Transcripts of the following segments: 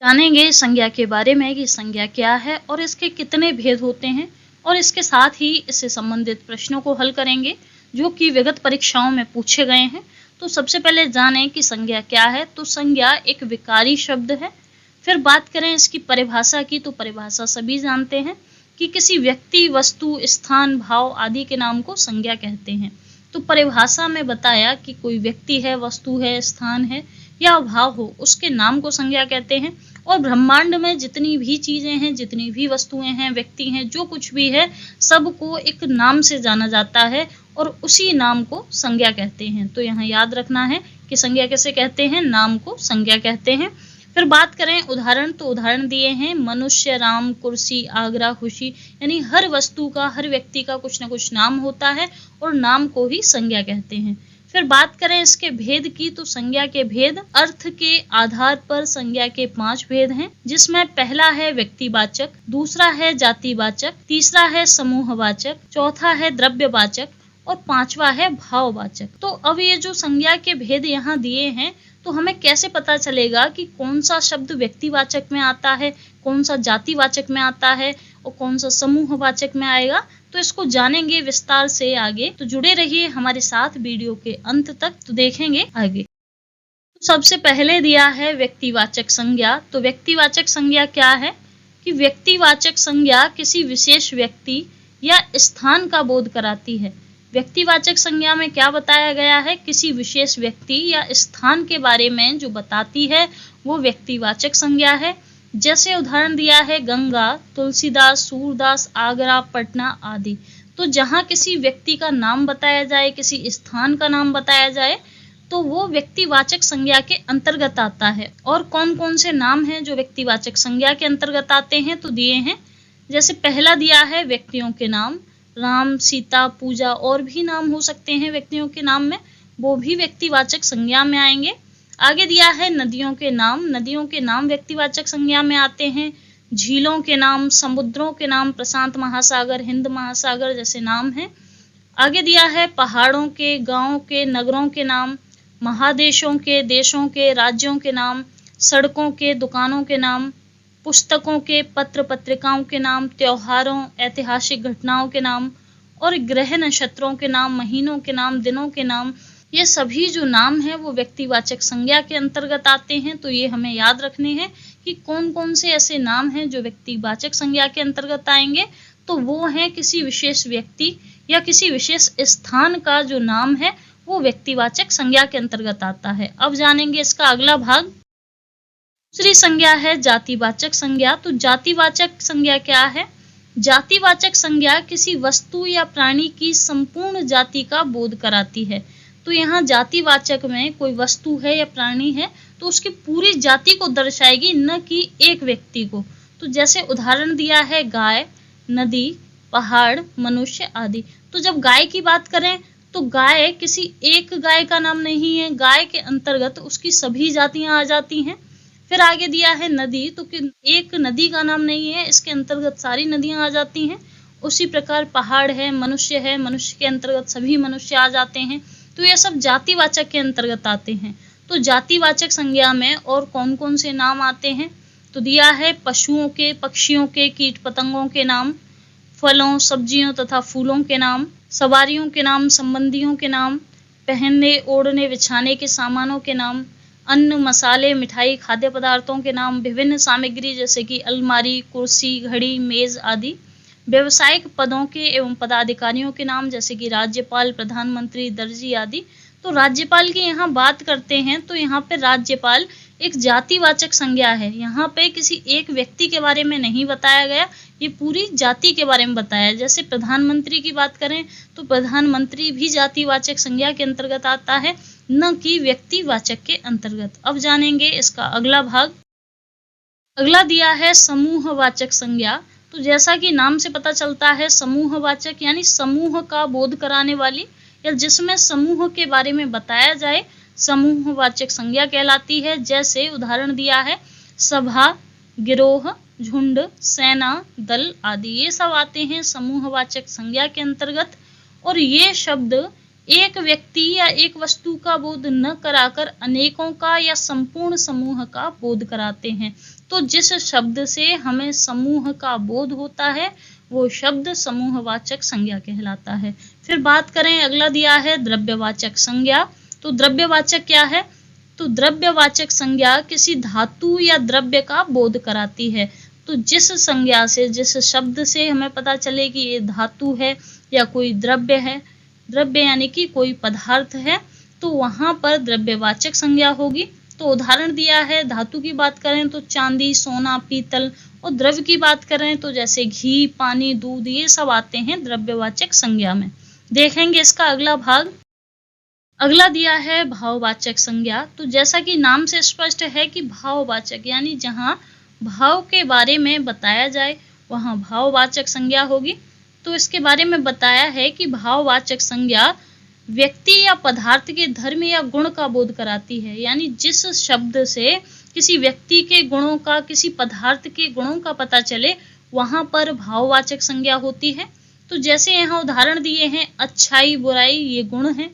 जानेंगे संज्ञा के बारे में कि संज्ञा क्या है और इसके कितने भेद होते हैं, और इसके साथ ही इससे संबंधित प्रश्नों को हल करेंगे जो कि विगत परीक्षाओं में पूछे गए हैं। तो सबसे पहले जानें कि संज्ञा क्या है। तो संज्ञा एक विकारी शब्द है। फिर बात करें इसकी परिभाषा की, तो परिभाषा सभी जानते हैं कि किसी व्यक्ति, वस्तु, स्थान, भाव आदि के नाम को संज्ञा कहते हैं। तो परिभाषा में बताया कि कोई व्यक्ति है, वस्तु है, स्थान है या भाव हो, उसके नाम को संज्ञा कहते हैं। और ब्रह्मांड में जितनी भी चीजें हैं, जितनी भी वस्तुएं हैं, व्यक्ति हैं, जो कुछ भी है, सबको एक नाम से जाना जाता है और उसी नाम को संज्ञा कहते हैं। तो यहाँ याद रखना है कि संज्ञा कैसे कहते हैं, नाम को संज्ञा कहते हैं। फिर बात करें उदाहरण, तो उदाहरण दिए हैं मनुष्य, राम, कुर्सी, आगरा, खुशी। यानी हर वस्तु का, हर व्यक्ति का कुछ ना कुछ नाम होता है और नाम को ही संज्ञा कहते हैं। फिर बात करें इसके भेद की, तो संज्ञा के भेद, अर्थ के आधार पर संज्ञा के 5 भेद हैं, जिसमें पहला है व्यक्तिवाचक, दूसरा है जातिवाचक, तीसरा है समूहवाचक, चौथा है द्रव्यवाचक और पांचवा है भाववाचक। तो अब ये जो संज्ञा के भेद यहाँ दिए हैं, तो हमें कैसे पता चलेगा कि कौन सा शब्द व्यक्तिवाचक में आता है, कौन सा जातिवाचक में आता है और कौन सा समूहवाचक में आएगा। तो इसको जानेंगे विस्तार से आगे। तो जुड़े रहिए हमारे साथ वीडियो के अंत तक, तो देखेंगे आगे। तो सबसे पहले दिया है व्यक्तिवाचक संज्ञा। तो व्यक्तिवाचक संज्ञा क्या है कि व्यक्तिवाचक संज्ञा किसी विशेष व्यक्ति या स्थान का बोध कराती है। व्यक्तिवाचक संज्ञा में क्या बताया गया है, किसी विशेष व्यक्ति या स्थान के बारे में जो बताती है वो व्यक्तिवाचक संज्ञा है। जैसे उदाहरण दिया है गंगा, तुलसीदास, सूरदास, आगरा, पटना आदि। तो जहाँ किसी व्यक्ति का नाम बताया जाए, किसी स्थान का नाम बताया जाए, तो वो व्यक्तिवाचक संज्ञा के अंतर्गत आता है। और कौन कौन से नाम हैं जो व्यक्तिवाचक संज्ञा के अंतर्गत आते हैं, तो दिए हैं। जैसे पहला दिया है व्यक्तियों के नाम, राम, सीता, पूजा, और भी नाम हो सकते हैं व्यक्तियों के नाम में, वो भी व्यक्तिवाचक संज्ञा में आएंगे। आगे दिया है नदियों के नाम, नदियों के नाम व्यक्तिवाचक संज्ञा में आते हैं। झीलों के नाम, समुद्रों के नाम, प्रशांत महासागर, हिंद महासागर जैसे नाम हैं। आगे दिया है पहाड़ों के, गांवों के, नगरों के नाम, महादेशों के, देशों के, राज्यों के नाम, सड़कों के, दुकानों के नाम, पुस्तकों के, पत्र पत्रिकाओं के नाम, त्योहारों, ऐतिहासिक घटनाओं के नाम और ग्रह नक्षत्रों के नाम, महीनों के नाम, दिनों के नाम। ये सभी जो नाम हैं वो व्यक्तिवाचक संज्ञा के अंतर्गत आते हैं। तो ये हमें याद रखने हैं कि कौन कौन से ऐसे नाम हैं जो व्यक्तिवाचक संज्ञा के अंतर्गत आएंगे। तो वो हैं किसी विशेष व्यक्ति या किसी विशेष स्थान का जो नाम है वो व्यक्तिवाचक संज्ञा के अंतर्गत आता है। अब जानेंगे इसका अगला भाग। दूसरी संज्ञा है जातिवाचक संज्ञा। तो जातिवाचक संज्ञा क्या है? जातिवाचक संज्ञा किसी वस्तु या प्राणी की संपूर्ण जाति का बोध कराती है। तो यहाँ जातिवाचक में कोई वस्तु है या प्राणी है तो उसकी पूरी जाति को दर्शाएगी, न कि एक व्यक्ति को। तो जैसे उदाहरण दिया है गाय, नदी, पहाड़, मनुष्य आदि। तो जब गाय की बात करें तो गाय किसी एक गाय का नाम नहीं है, गाय के अंतर्गत उसकी सभी जातियां आ जाती हैं। फिर आगे दिया है नदी, तो एक नदी का नाम नहीं है, इसके अंतर्गत सारी नदियां आ जाती हैं। उसी प्रकार पहाड़ है, मनुष्य के अंतर्गत सभी मनुष्य आ जाते हैं। तो ये सब जातिवाचक के अंतर्गत आते हैं। तो जातिवाचक संज्ञा में और कौन कौन से नाम आते हैं, तो दिया है पशुओं के, पक्षियों के, कीट पतंगों के नाम, फलों, सब्जियों तथा फूलों के नाम, सवारियों के नाम, संबंधियों के नाम, पहनने, ओढ़ने, बिछाने के सामानों के नाम, अन्न, मसाले, मिठाई, खाद्य पदार्थों के नाम, विभिन्न सामग्री जैसे कि अलमारी, कुर्सी, घड़ी, मेज आदि, व्यवसायिक पदों के एवं पदाधिकारियों के नाम जैसे कि राज्यपाल, प्रधानमंत्री, दर्जी आदि। तो राज्यपाल की यहाँ बात करते हैं तो यहाँ पे राज्यपाल एक जातिवाचक संज्ञा है। यहाँ पे किसी एक व्यक्ति के बारे में नहीं बताया गया, ये पूरी जाति के बारे में बताया। जैसे प्रधानमंत्री की बात करें तो प्रधानमंत्री भी जातिवाचक संज्ञा के अंतर्गत आता है, न कि व्यक्तिवाचक के अंतर्गत। अब जानेंगे इसका अगला भाग। अगला दिया है समूहवाचक संज्ञा। तो जैसा कि नाम से पता चलता है, समूहवाचक यानी समूह का बोध कराने वाली या जिसमें समूह के बारे में बताया जाए, समूहवाचक संज्ञा कहलाती है। जैसे उदाहरण दिया है सभा, गिरोह, झुंड, सेना, दल आदि, ये सब आते हैं समूहवाचक संज्ञा के अंतर्गत। और ये शब्द एक व्यक्ति या एक वस्तु का बोध न कराकर अनेकों का या संपूर्ण समूह का बोध कराते हैं। तो जिस शब्द से हमें समूह का बोध होता है वो शब्द समूहवाचक संज्ञा कहलाता है। फिर बात करें, अगला दिया है द्रव्यवाचक संज्ञा। तो द्रव्यवाचक क्या है? तो द्रव्यवाचक संज्ञा किसी धातु या द्रव्य का बोध कराती है। तो जिस संज्ञा से, जिस शब्द से हमें पता चले कि ये धातु है या कोई द्रव्य है, द्रव्य यानी कि कोई पदार्थ है, तो वहां पर द्रव्यवाचक संज्ञा होगी। तो उदाहरण दिया है, धातु की बात करें तो चांदी, सोना, पीतल, और द्रव्य की बात करें तो जैसे घी, पानी, दूध, ये सब आते हैं द्रव्यवाचक संज्ञा में। देखेंगे इसका अगला भाग। अगला दिया है भाववाचक संज्ञा। तो जैसा कि नाम से स्पष्ट है कि भाववाचक यानी जहां भाव के बारे में बताया जाए वहां भाववाचक संज्ञा होगी। तो इसके बारे में बताया है कि भाववाचक संज्ञा व्यक्ति या पदार्थ के धर्म या गुण का बोध कराती है। यानी जिस शब्द से किसी व्यक्ति के गुणों का, किसी पदार्थ के गुणों का पता चले वहां पर भाववाचक संज्ञा होती है। तो जैसे यहाँ उदाहरण दिए हैं, अच्छाई, बुराई ये गुण हैं,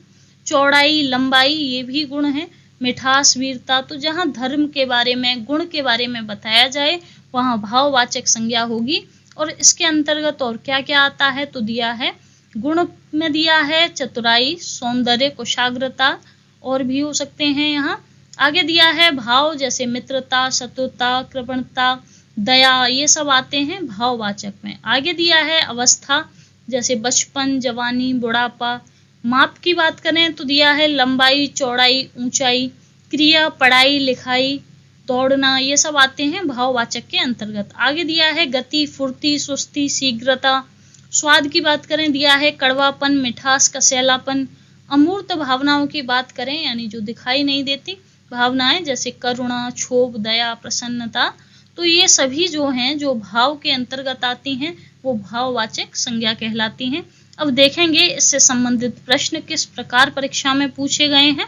चौड़ाई, लंबाई ये भी गुण हैं, मिठास, वीरता। तो जहाँ धर्म के बारे में, गुण के बारे में बताया जाए वहाँ भाववाचक संज्ञा होगी। और इसके अंतर्गत और क्या क्या आता है? तो दिया है, गुण में दिया है चतुराई, सौंदर्य, कुशाग्रता, और भी हो सकते हैं यहाँ। आगे दिया है भाव, जैसे मित्रता, शत्रुता, कृपणता, दया, ये सब आते हैं भाववाचक में। आगे दिया है अवस्था, जैसे बचपन, जवानी, बुढ़ापा। माप की बात करें तो दिया है लंबाई, चौड़ाई, ऊंचाई। क्रिया, पढ़ाई, लिखाई, दौड़ना, ये सब आते हैं भाववाचक के अंतर्गत। आगे दिया है गति, फुर्ती, सुस्ती, शीघ्रता। स्वाद की बात करें दिया है कड़वापन, मिठास, कसैलापन। अमूर्त भावनाओं की बात करें यानी जो दिखाई नहीं देती भावनाएं, जैसे करुणा, क्षोभ, दया, प्रसन्नता। तो ये सभी जो हैं, जो भाव के अंतर्गत आती हैं, वो भाववाचक संज्ञा कहलाती हैं। अब देखेंगे इससे संबंधित प्रश्न किस प्रकार परीक्षा में पूछे गए हैं।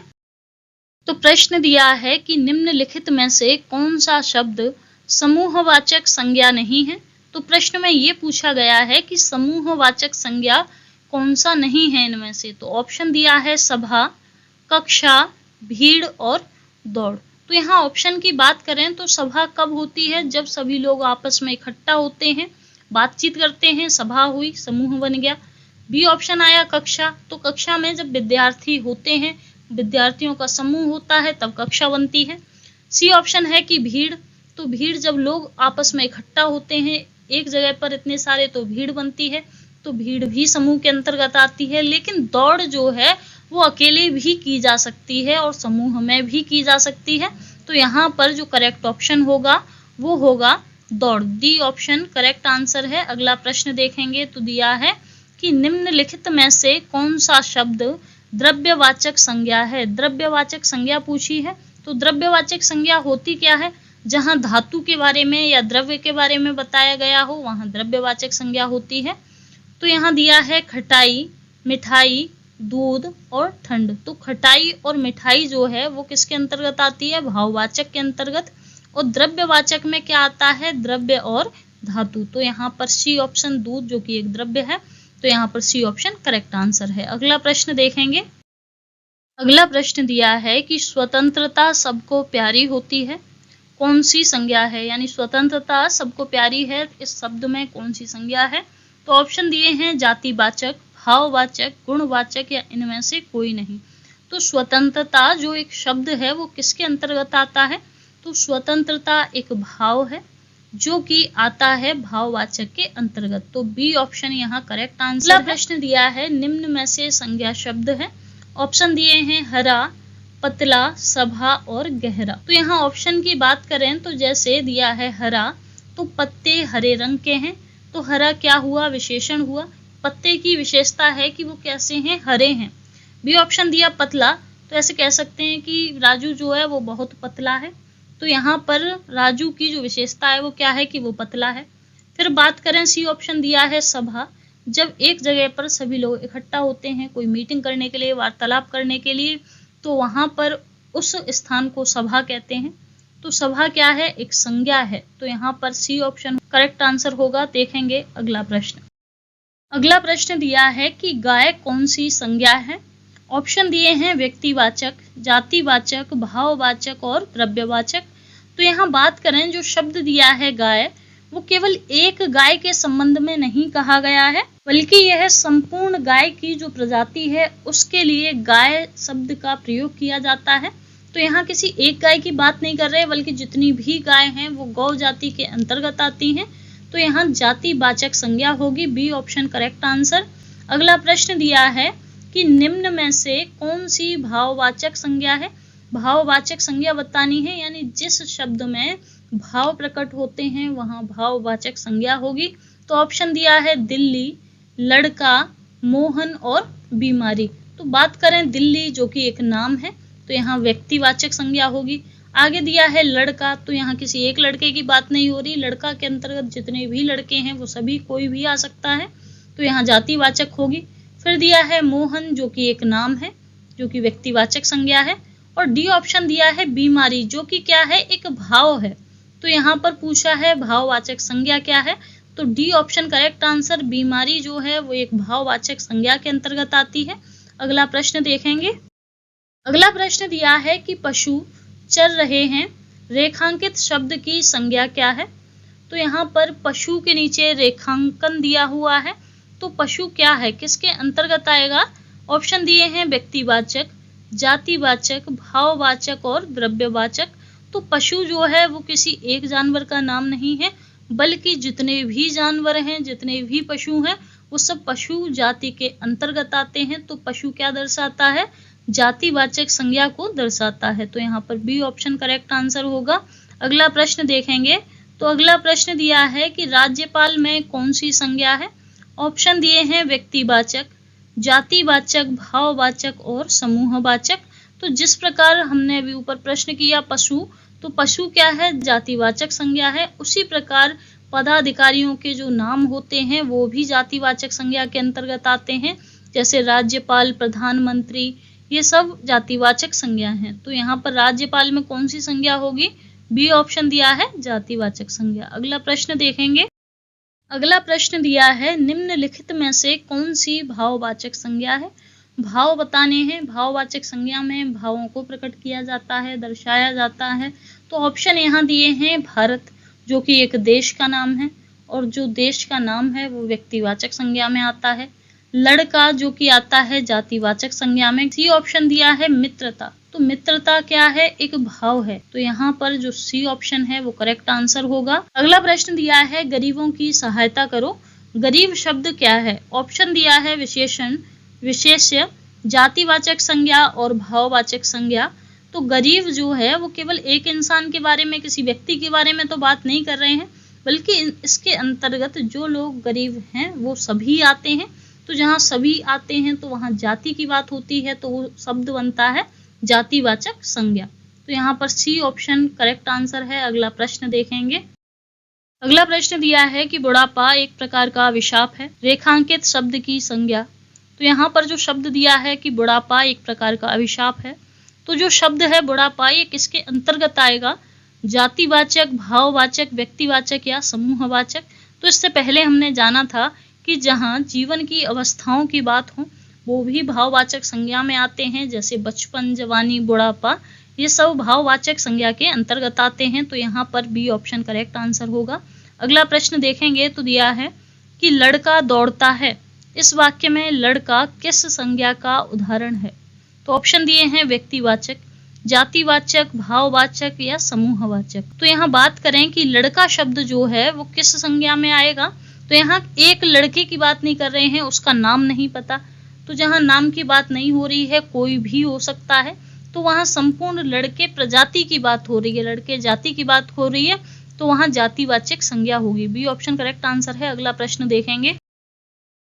तो प्रश्न दिया है कि निम्नलिखित में से कौन सा शब्द समूहवाचक संज्ञा नहीं है। तो प्रश्न में ये पूछा गया है कि समूहवाचक संज्ञा कौन सा नहीं है इनमें से। तो ऑप्शन दिया है सभा, कक्षा, भीड़ और दौड़। तो यहाँ ऑप्शन की बात करें तो सभा कब होती है? जब सभी लोग आपस में इकट्ठा होते हैं, बातचीत करते हैं, सभा हुई, समूह बन गया। बी ऑप्शन आया कक्षा। तो कक्षा में जब विद्यार्थी होते हैं, विद्यार्थियों का समूह होता है, तब कक्षा बनती है। सी ऑप्शन है कि भीड़। तो भीड़ जब लोग आपस में इकट्ठा होते हैं एक जगह पर इतने सारे, तो भीड़ बनती है। तो भीड़ भी समूह के अंतर्गत आती है। लेकिन दौड़ जो है वो अकेले भी की जा सकती है और समूह में भी की जा सकती है। तो यहाँ पर जो करेक्ट ऑप्शन होगा वो होगा दौड़। डी ऑप्शन करेक्ट आंसर है। अगला प्रश्न देखेंगे तो दिया है कि निम्नलिखित में से कौन सा शब्द द्रव्यवाचक संज्ञा है। द्रव्यवाचक संज्ञा पूछी है। तो द्रव्यवाचक संज्ञा होती क्या है? जहां धातु के बारे में या द्रव्य के बारे में बताया गया हो वहां द्रव्यवाचक संज्ञा होती है। तो यहाँ दिया है खटाई, मिठाई, दूध और ठंड। तो खटाई और मिठाई जो है वो किसके अंतर्गत आती है? भाववाचक के अंतर्गत। और द्रव्यवाचक में क्या आता है? द्रव्य और धातु। तो यहाँ पर सी ऑप्शन दूध जो कि एक द्रव्य है, तो यहाँ पर सी ऑप्शन करेक्ट आंसर है। अगला प्रश्न देखेंगे। अगला प्रश्न दिया है कि स्वतंत्रता सबको प्यारी होती है, कौन सी संज्ञा है? यानी स्वतंत्रता सबको प्यारी है, इस शब्द में कौन सी संज्ञा है? तो ऑप्शन दिए हैं जातिवाचक, भाववाचक, गुणवाचक या इनमें से कोई नहीं। तो स्वतंत्रता जो एक शब्द है वो किसके अंतर्गत आता है? तो स्वतंत्रता एक भाव है जो कि आता है भाववाचक के अंतर्गत। तो बी ऑप्शन यहाँ करेक्ट आंसर है। प्रश्न दिया है निम्न में से संज्ञा शब्द है। ऑप्शन दिए हैं हरा, पतला, सभा और गहरा। तो यहाँ ऑप्शन की बात करें तो जैसे दिया है हरा, तो पत्ते हरे रंग के हैं। तो हरा क्या हुआ? विशेषण हुआ। पत्ते की विशेषता है कि वो कैसे हैं? हरे हैं। बी ऑप्शन दिया पतला, तो ऐसे कह सकते हैं कि राजू जो है वो बहुत पतला है। तो यहाँ पर राजू की जो विशेषता है वो क्या है? कि वो पतला है। फिर बात करें सी ऑप्शन दिया है सभा, जब एक जगह पर सभी लोग इकट्ठा होते हैं कोई मीटिंग करने के लिए, वार्तालाप करने के लिए, तो वहां पर उस स्थान को सभा कहते हैं। तो सभा क्या है? एक संज्ञा है। तो यहाँ पर सी ऑप्शन करेक्ट आंसर होगा। देखेंगे अगला प्रश्न। अगला प्रश्न दिया है कि गाय कौन सी संज्ञा है। ऑप्शन दिए हैं व्यक्तिवाचक, जातिवाचक, भाववाचक और द्रव्यवाचक। तो यहाँ बात करें, जो शब्द दिया है गाय, वो केवल एक गाय के संबंध में नहीं कहा गया है, बल्कि यह संपूर्ण गाय की जो प्रजाति है उसके लिए गाय शब्द का प्रयोग किया जाता है। तो यहाँ किसी एक गाय की बात नहीं कर रहे, बल्कि जितनी भी गाय हैं वो गौ जाति के अंतर्गत आती हैं। तो यहाँ जातिवाचक संज्ञा होगी, बी ऑप्शन करेक्ट आंसर। अगला प्रश्न दिया है कि निम्न में से कौन सी भाववाचक संज्ञा है। भाववाचक संज्ञा बतानी है, यानी जिस शब्द में भाव प्रकट होते हैं वहां भाववाचक संज्ञा होगी। तो ऑप्शन दिया है दिल्ली, लड़का, मोहन और बीमारी। तो बात करें दिल्ली, जो कि एक नाम है, तो यहाँ व्यक्तिवाचक संज्ञा होगी। आगे दिया है लड़का, तो यहाँ किसी एक लड़के की बात नहीं हो रही, लड़का के अंतर्गत जितने भी लड़के हैं वो सभी कोई भी आ सकता है, तो यहाँ जातिवाचक होगी। फिर दिया है मोहन, जो कि एक नाम है, जो कि व्यक्तिवाचक संज्ञा है। और डी ऑप्शन दिया है बीमारी, जो कि क्या है, एक भाव है। तो यहाँ पर पूछा है भाववाचक संज्ञा क्या है, तो डी ऑप्शन करेक्ट आंसर। बीमारी जो है वो एक भाववाचक संज्ञा के अंतर्गत आती है। अगला प्रश्न देखेंगे। अगला प्रश्न दिया है कि पशु चर रहे हैं, रेखांकित शब्द की संज्ञा क्या है। तो यहाँ पर पशु के नीचे रेखांकन दिया हुआ है, तो पशु क्या है, किसके अंतर्गत आएगा। ऑप्शन दिए हैं व्यक्तिवाचक, जातिवाचक, भाववाचक और द्रव्यवाचक। तो पशु जो है वो किसी एक जानवर का नाम नहीं है, बल्कि जितने भी जानवर हैं, जितने भी पशु हैं, वो सब पशु जाति के अंतर्गत आते हैं। तो पशु क्या दर्शाता है, जातिवाचक संज्ञा को दर्शाता है। तो यहाँ पर बी ऑप्शन करेक्ट आंसर होगा। अगला प्रश्न देखेंगे। तो अगला प्रश्न दिया है कि राज्यपाल में कौन सी संज्ञा है। ऑप्शन दिए हैं व्यक्तिवाचक, जातिवाचक, भाववाचक और समूहवाचक। तो जिस प्रकार हमने अभी ऊपर प्रश्न किया पशु, तो पशु क्या है, जातिवाचक संज्ञा है। उसी प्रकार पदाधिकारियों के जो नाम होते हैं वो भी जातिवाचक संज्ञा के अंतर्गत आते हैं, जैसे राज्यपाल, प्रधानमंत्री, ये सब जातिवाचक संज्ञा हैं। तो यहाँ पर राज्यपाल में कौन सी संज्ञा होगी, बी ऑप्शन दिया है, जातिवाचक संज्ञा। अगला प्रश्न देखेंगे। अगला प्रश्न दिया है निम्नलिखित में से कौन सी भाववाचक संज्ञा है। भाव बताने हैं, भाववाचक संज्ञा में भावों को प्रकट किया जाता है, दर्शाया जाता है। तो ऑप्शन यहाँ दिए हैं भारत, जो कि एक देश का नाम है, और जो देश का नाम है वो व्यक्तिवाचक संज्ञा में आता है। लड़का जो कि आता है जातिवाचक संज्ञा में। सी ऑप्शन दिया है मित्रता, तो मित्रता क्या है, एक भाव है। तो यहाँ पर जो सी ऑप्शन है वो करेक्ट आंसर होगा। अगला प्रश्न दिया है गरीबों की सहायता करो। गरीब शब्द क्या है। ऑप्शन दिया है विशेषण, विशेष्य, जातिवाचक संज्ञा और भाववाचक संज्ञा। तो गरीब जो है वो केवल एक इंसान के बारे में, किसी व्यक्ति के बारे में तो बात नहीं कर रहे हैं, बल्कि इसके अंतर्गत जो लोग गरीब हैं वो सभी आते हैं। तो जहाँ सभी आते हैं तो वहाँ जाति की बात होती है, तो वो शब्द बनता है जातिवाचक संज्ञा। तो यहाँ पर सी ऑप्शन करेक्ट आंसर है। अगला प्रश्न देखेंगे। अगला प्रश्न दिया है कि बुढ़ापा एक प्रकार का अभिशाप है, रेखांकित शब्द की संज्ञा। तो यहाँ पर जो शब्द दिया है कि बुढ़ापा एक प्रकार का अभिशाप है, तो जो शब्द है बुढ़ापा ये किसके अंतर्गत आएगा, जातिवाचक, भाववाचक, व्यक्तिवाचक या समूहवाचक। तो इससे पहले हमने जाना था कि जहाँ जीवन की अवस्थाओं की बात हो वो भी भाववाचक संज्ञा में आते हैं, जैसे बचपन, जवानी, बुढ़ापा, ये सब भाववाचक संज्ञा के अंतर्गत आते हैं। तो यहाँ पर बी ऑप्शन करेक्ट आंसर होगा। अगला प्रश्न देखेंगे। तो दिया है कि लड़का दौड़ता है, इस वाक्य में लड़का किस संज्ञा का उदाहरण है। तो ऑप्शन दिए हैं व्यक्तिवाचक, जातिवाचक, भाववाचक या समूहवाचक। तो यहाँ बात करें कि लड़का शब्द जो है वो किस संज्ञा में आएगा, तो यहाँ एक लड़के की बात नहीं कर रहे हैं, उसका नाम नहीं पता। तो जहाँ नाम की बात नहीं हो रही है, कोई भी हो सकता है, तो वहाँ संपूर्ण लड़के प्रजाति की बात हो रही है, लड़के जाति की बात हो रही है, तो वहाँ जातिवाचक संज्ञा होगी। बी ऑप्शन करेक्ट आंसर है। अगला प्रश्न देखेंगे।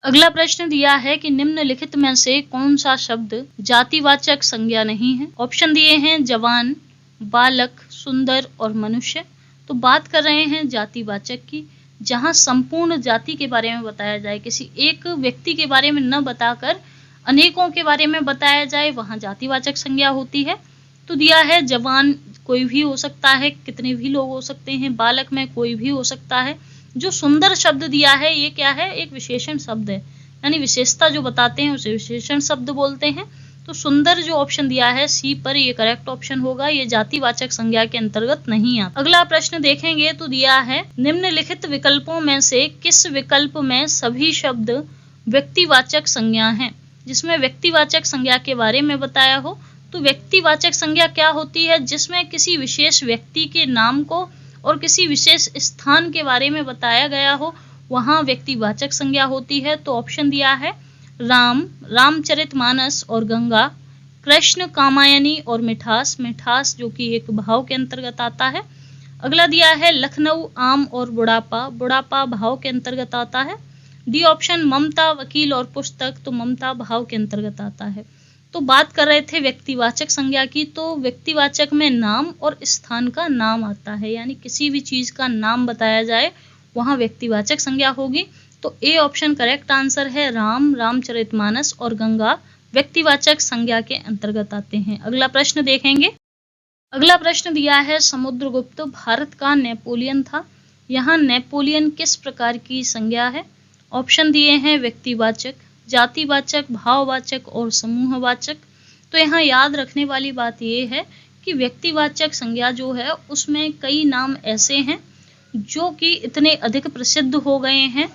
अगला प्रश्न दिया है कि निम्नलिखित में से कौन सा शब्द जातिवाचक संज्ञा नहीं है। ऑप्शन दिए हैं जवान, बालक, सुंदर और मनुष्य। तो बात कर रहे हैं जातिवाचक की, जहाँ संपूर्ण जाति के बारे में बताया जाए, किसी एक व्यक्ति के बारे में न बताकर अनेकों के बारे में बताया जाए, वहाँ जातिवाचक संज्ञा होती है। तो दिया है जवान कोई भी हो सकता है, कितने भी लोग हो सकते हैं, बालक में कोई भी हो सकता है। जो सुंदर शब्द दिया है ये क्या है, एक विशेषण शब्द है, यानी विशेषता जो बताते हैं उसे विशेषण शब्द बोलते हैं। तो सुंदर जो ऑप्शन दिया है सी पर ये करेक्ट ऑप्शन होगा, ये जातिवाचक संज्ञा के अंतर्गत नहीं आता। अगला प्रश्न देखेंगे तो दिया है निम्नलिखित विकल्पों में से किस विकल्प में सभी शब्द व्यक्तिवाचक संज्ञा हैं, जिसमें व्यक्तिवाचक संज्ञा के बारे में बताया हो। तो व्यक्तिवाचक संज्ञा क्या होती है, जिसमें किसी विशेष व्यक्ति के नाम को और किसी विशेष स्थान के बारे में बताया गया हो, वहां व्यक्तिवाचक संज्ञा होती है। तो ऑप्शन दिया है राम, रामचरितमानस और गंगा, कृष्ण, कामायनी और मिठास, मिठास जो कि एक भाव के अंतर्गत आता है। अगला दिया है लखनऊ, आम और बुढ़ापा, बुढ़ापा भाव के अंतर्गत आता है। डी ऑप्शन ममता, वकील और पुस्तक, तो ममता भाव के अंतर्गत आता है। तो बात कर रहे थे व्यक्तिवाचक संज्ञा की, तो व्यक्तिवाचक में नाम और स्थान का नाम आता है, यानी किसी भी चीज का नाम बताया जाए वहां व्यक्तिवाचक संज्ञा होगी। तो ए ऑप्शन करेक्ट आंसर है, राम, रामचरितमानस और गंगा व्यक्तिवाचक संज्ञा के अंतर्गत आते हैं। अगला प्रश्न देखेंगे। अगला प्रश्न दिया है समुद्रगुप्त भारत का नेपोलियन था, यहाँ नेपोलियन किस प्रकार की संज्ञा है। ऑप्शन दिए हैं व्यक्तिवाचक, जातिवाचक, भाववाचक और समूहवाचक। तो यहाँ याद रखने वाली बात यह है कि व्यक्तिवाचक संज्ञा जो है उसमें कई नाम ऐसे हैं जो कि इतने अधिक प्रसिद्ध हो गए हैं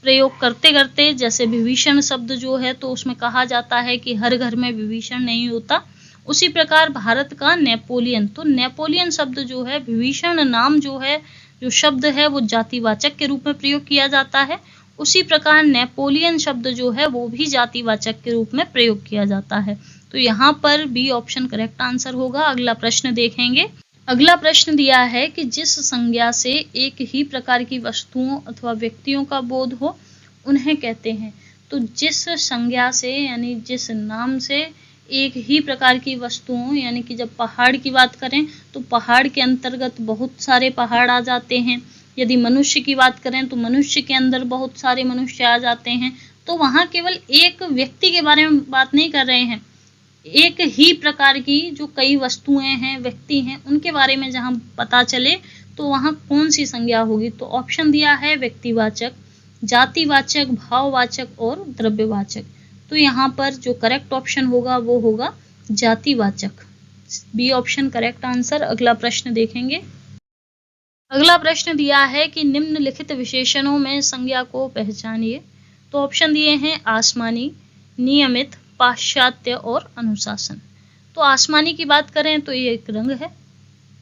प्रयोग करते करते, जैसे विभीषण शब्द जो है तो उसमें कहा जाता है कि हर घर में विभीषण नहीं होता। उसी प्रकार भारत का नेपोलियन, तो नेपोलियन शब्द जो है, विभीषण नाम जो है, जो शब्द है वो जातिवाचक के रूप में प्रयोग किया जाता है। उसी प्रकार नेपोलियन शब्द जो है वो भी जातिवाचक के रूप में प्रयोग किया जाता है। तो यहाँ पर बी ऑप्शन करेक्ट आंसर होगा। अगला प्रश्न देखेंगे। अगला प्रश्न दिया है कि जिस संज्ञा से एक ही प्रकार की वस्तुओं अथवा व्यक्तियों का बोध हो उन्हें कहते हैं। तो जिस संज्ञा से यानी जिस नाम से एक ही प्रकार की वस्तुओं, यानी कि जब पहाड़ की बात करें तो पहाड़ के अंतर्गत बहुत सारे पहाड़ आ जाते हैं। यदि मनुष्य की बात करें तो मनुष्य के अंदर बहुत सारे मनुष्य आ जाते हैं। तो वहाँ केवल एक व्यक्ति के बारे में बात नहीं कर रहे हैं, एक ही प्रकार की जो कई वस्तुएं हैं, व्यक्ति हैं, उनके बारे में जहाँ पता चले तो वहाँ कौन सी संज्ञा होगी। तो ऑप्शन दिया है व्यक्तिवाचक, जातिवाचक, भाववाचक और द्रव्यवाचक। तो यहाँ पर जो करेक्ट ऑप्शन होगा वो होगा जातिवाचक, बी ऑप्शन करेक्ट आंसर। अगला प्रश्न देखेंगे। अगला प्रश्न दिया है कि निम्नलिखित विशेषणों में संज्ञा को पहचानिए। तो ऑप्शन दिए हैं आसमानी, नियमित, पाश्चात्य और अनुशासन। तो आसमानी की बात करें तो ये एक रंग है।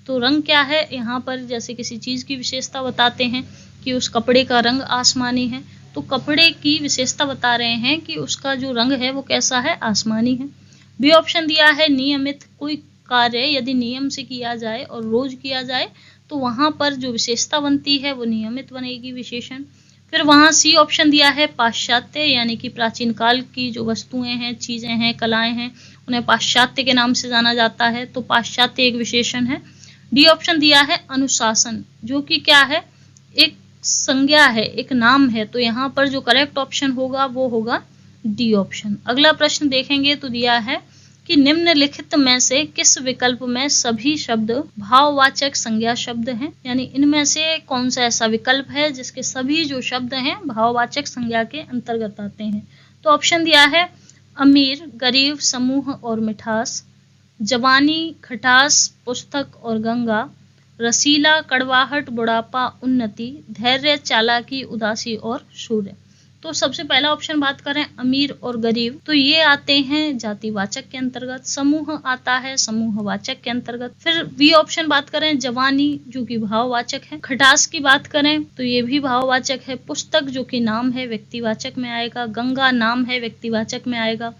तो रंग क्या है, यहाँ पर जैसे किसी चीज की विशेषता बताते हैं कि उस कपड़े का रंग आसमानी है, तो कपड़े की विशेषता बता रहे हैं कि उसका जो रंग है वो कैसा है, आसमानी है। बी ऑप्शन दिया है नियमित, कोई कार्य यदि नियम से किया जाए और रोज किया जाए तो वहां पर जो विशेषता बनती है वो नियमित बनेगी विशेषण। फिर वहां सी ऑप्शन दिया है पाश्चात्य, यानी कि प्राचीन काल की जो वस्तुएं हैं, चीजें हैं, कलाएं हैं, उन्हें पाश्चात्य के नाम से जाना जाता है, तो पाश्चात्य एक विशेषण है। डी ऑप्शन दिया है अनुशासन, जो कि क्या है, एक संज्ञा है, एक नाम है। तो यहाँ पर जो करेक्ट ऑप्शन होगा वो होगा डी ऑप्शन। अगला प्रश्न देखेंगे तो दिया है कि निम्नलिखित में से किस विकल्प में सभी शब्द भाववाचक संज्ञा शब्द हैं, यानी इनमें से कौन सा ऐसा विकल्प है जिसके सभी जो शब्द हैं भाववाचक संज्ञा के अंतर्गत आते हैं। तो ऑप्शन दिया है अमीर, गरीब, समूह और मिठास, जवानी, खटास, पुस्तक और गंगा, रसीला, कड़वाहट, बुढ़ापा, उन्नति, धैर्य, चालाकी, उदासी और शून्य। तो सबसे पहला ऑप्शन बात करें अमीर और गरीब, तो ये आते हैं जातिवाचक के अंतर्गत। समूह आता है समूहवाचक के अंतर्गत। फिर बी ऑप्शन बात करें जवानी, जो कि भाववाचक है। खटास की बात करें तो ये भी भाववाचक है। पुस्तक जो कि नाम है व्यक्तिवाचक में आएगा। गंगा नाम है व्यक्तिवाचक में आएगा।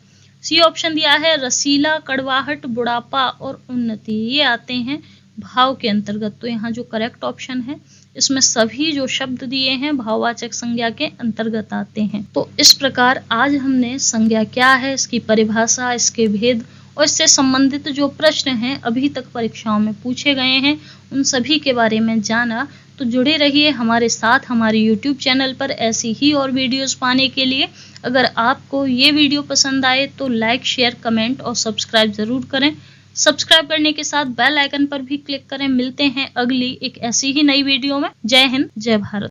सी ऑप्शन दिया है रसीला, कड़वाहट, बुढ़ापा और उन्नति, ये आते हैं भाव के अंतर्गत। तो यहाँ जो करेक्ट ऑप्शन है इसमें सभी जो शब्द दिए हैं भाववाचक संज्ञा के अंतर्गत आते हैं। तो इस प्रकार आज हमने संज्ञा क्या है, इसकी परिभाषा, इसके भेद और इससे संबंधित जो प्रश्न हैं अभी तक परीक्षाओं में पूछे गए हैं उन सभी के बारे में जाना। तो जुड़े रहिए हमारे साथ हमारे YouTube चैनल पर ऐसी ही और वीडियोस पाने के लिए। अगर आपको ये वीडियो पसंद आए तो लाइक, शेयर, कमेंट और सब्सक्राइब जरूर करें। सब्सक्राइब करने के साथ बेल आइकन पर भी क्लिक करें। मिलते हैं अगली एक ऐसी ही नई वीडियो में। जय हिंद, जय भारत।